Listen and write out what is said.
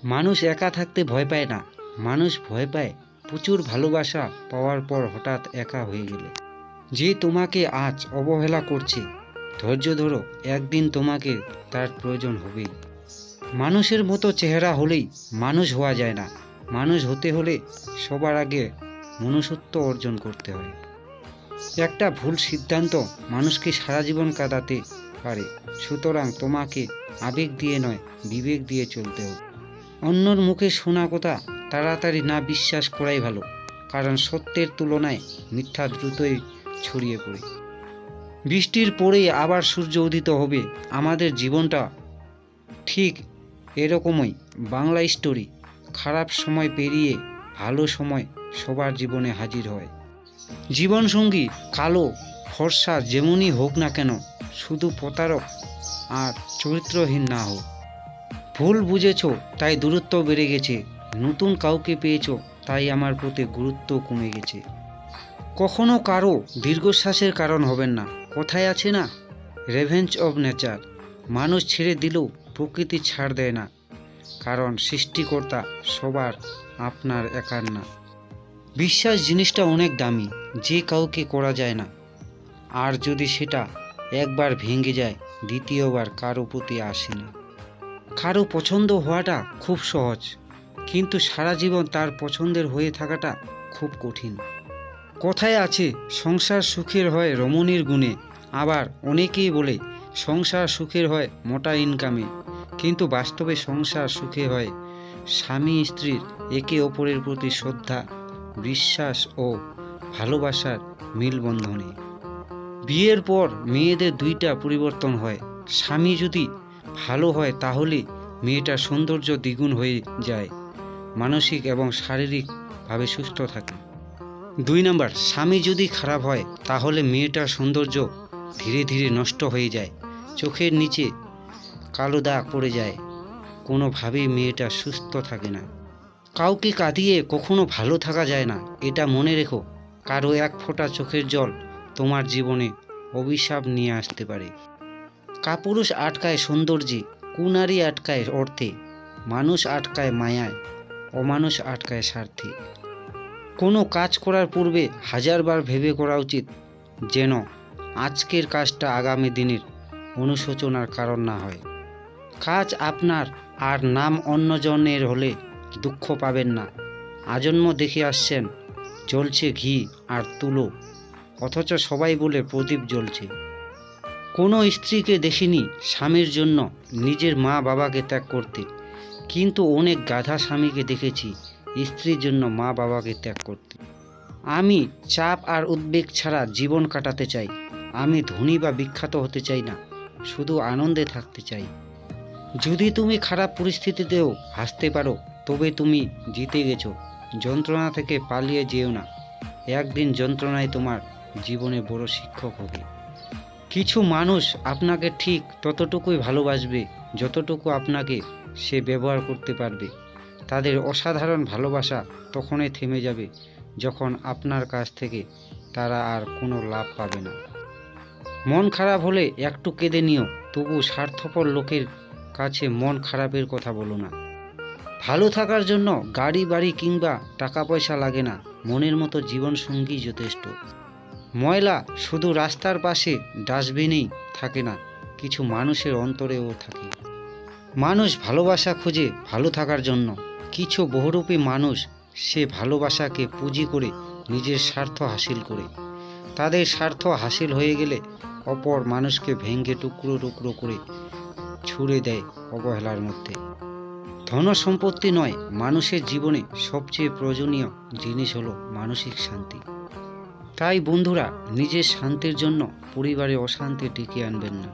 মানুষ একা থাকতে ভয় পায় না, মানুষ ভয় পায় প্রচুর ভালোবাসা পাওয়ার পর হঠাৎ একা হয়ে গেলে। যে তোমাকে আজ অবহেলা করছে, ধৈর্য ধরো, একদিন তোমাকে তার প্রয়োজন হবেই। মানুষের মতো চেহারা হলেই মানুষ হওয়া যায় না, মানুষ হতে হলে সবার আগে মনুষ্যত্ব অর্জন করতে হয়। একটা ভুল সিদ্ধান্ত মানুষকে সারা জীবন কাঁদাতে পারে, সুতরাং তোমাকে আবেগ দিয়ে নয়, বিবেক দিয়ে চলতে হবে। অন্যর মুখে শোনা কথা তাড়াতাড়ি না বিশ্বাস করাই ভালো, কারণ সত্যের তুলনায় মিথ্যা দ্রুতই ছড়িয়ে পড়ে। বৃষ্টির পরেই আবার সূর্য উদিত হবে, আমাদের জীবনটা ঠিক এরকমই। বাংলা স্টোরি। খারাপ সময় পেরিয়ে ভালো সময় সবার জীবনে হাজির হয়। জীবনসঙ্গী কালো ফর্সা যেমনই হোক না কেন, শুধু প্রতারক আর চরিত্রহীন না হোক। ভুল বুঝেছ তাই দূরত্ব বেড়ে গেছে, নতুন কাউকে পেয়েছ তাই আমার প্রতি গুরুত্ব কমে গেছে। কখনো কারো দীর্ঘশ্বাসের কারণ হবেন না। কথায় আছে না, রেভেঞ্জ অব নেচার। মানুষ ছেড়ে দিলেও প্রকৃতি ছাড় দেয় না, কারণ সৃষ্টিকর্তা সবার, আপনার একার না। বিশ্বাস জিনিসটা অনেক দামি, যে কাউকে করা যায় না, আর যদি সেটা একবার ভেঙে যায় দ্বিতীয়বার কারো প্রতি আসে না। কারো পছন্দ হওয়াটা খুব সহজ, কিন্তু সারা জীবন তার পছন্দের হয়ে থাকাটা খুব কঠিন। কথায় আছে, সংসার সুখের হয় রমণীর গুণে, আবার অনেকেই বলে সংসার সুখের হয় মোটা ইনকামে, কিন্তু বাস্তবে সংসার সুখে হয় স্বামী স্ত্রীর একে অপরের প্রতি শ্রদ্ধা, বিশ্বাস ও ভালোবাসার মিলবন্ধনে। বিয়ের পর মেয়েদের দুইটা পরিবর্তন হয়। স্বামী যদি ভালো হয় তাহলে মেয়েটার সৌন্দর্য দ্বিগুণ হয়ে যায়, মানসিক এবং শারীরিকভাবে সুস্থ থাকে। 2 নাম্বার, স্বামী যদি খারাপ হয় তাহলে মেয়েটার সৌন্দর্য ধীরে ধীরে নষ্ট হয়ে যায়, চোখের নিচে কালো দাগ পড়ে যায়, কোনোভাবেই মেয়েটা সুস্থ থাকে না। কাউকে কাঁদিয়ে কখনো ভালো থাকা যায় না, এটা মনে রেখো। কারো এক ফোঁটা চোখের জল তোমার জীবনে অভিশাপ নিয়ে আসতে পারে। কাপুরুষ আটকায় সৌন্দর্যে, কুনারী আটকায় অর্থে, মানুষ আটকায় মায়ায়, অমানুষ আটকায় স্বার্থে। কোনো কাজ করার পূর্বে হাজারবার ভেবে করা উচিত, যেন আজকের কাজটা আগামী দিনের অনুশোচনার কারণ না হয়। কাজ আপনার আর নাম অন্যজনের হলে দুঃখ পাবেন না। আজন্ম দেখে আসছেন জ্বলছে ঘি আর তুলো, অথচ সবাই বলে প্রদীপ জ্বলছে। কোনো স্ত্রীকে দেখিনি স্বামীর জন্য নিজের মা বাবাকে ত্যাগ করতে, কিন্তু অনেক গাধা স্বামীকে দেখেছি স্ত্রীর জন্য মা বাবাকে ত্যাগ করতে। আমি চাপ আর উদ্বেগ ছাড়া জীবন কাটাতে চাই। আমি ধনী বা বিখ্যাত হতে চাই না, শুধু আনন্দে থাকতে চাই। যদি তুমি খারাপ পরিস্থিতিতেও হাসতে পারো তবে তুমি জিতে গেছো। যন্ত্রণা থেকে পালিয়ে যেও না, একদিন যন্ত্রণায় তোমার জীবনে বড় শিক্ষক হবে। কিছু মানুষ আপনাকে ঠিক ততটুকুই ভালোবাসবে যতটুকু আপনাকে সে ব্যবহার করতে পারবে। তাদের অসাধারণ ভালোবাসা তখনই থেমে যাবে যখন আপনার কাছ থেকে তারা আর কোনো লাভ পাবে না। মন খারাপ হলে একটু কেঁদে নিও, তবু স্বার্থপর লোকের কাছে মন খারাপের কথা বলো না। ভালো থাকার জন্য গাড়ি বাড়ি কিংবা টাকা পয়সা লাগে না, মনের মতো জীবনসঙ্গী যথেষ্ট। ময়লা শুধু রাস্তার পাশে ডাস্টবিনেই থাকে না, কিছু মানুষের অন্তরেও থাকে। মানুষ ভালোবাসা খোঁজে ভালো থাকার জন্য, কিছু বহুরূপী মানুষ সে ভালোবাসাকে পুঁজি করে নিজের স্বার্থ হাসিল করে। তাদের স্বার্থ হাসিল হয়ে গেলে অপর মানুষকে ভেঙে টুকরো টুকরো করে ছুঁড়ে দেয় অবহেলার মধ্যে। ধন সম্পত্তি নয়, মানুষের জীবনে সবচেয়ে প্রয়োজনীয় জিনিস হলো মানসিক শান্তি। তাই বন্ধুরা, নিজের শান্তির জন্য পরিবারে অশান্তি ডেকে আনবেন না।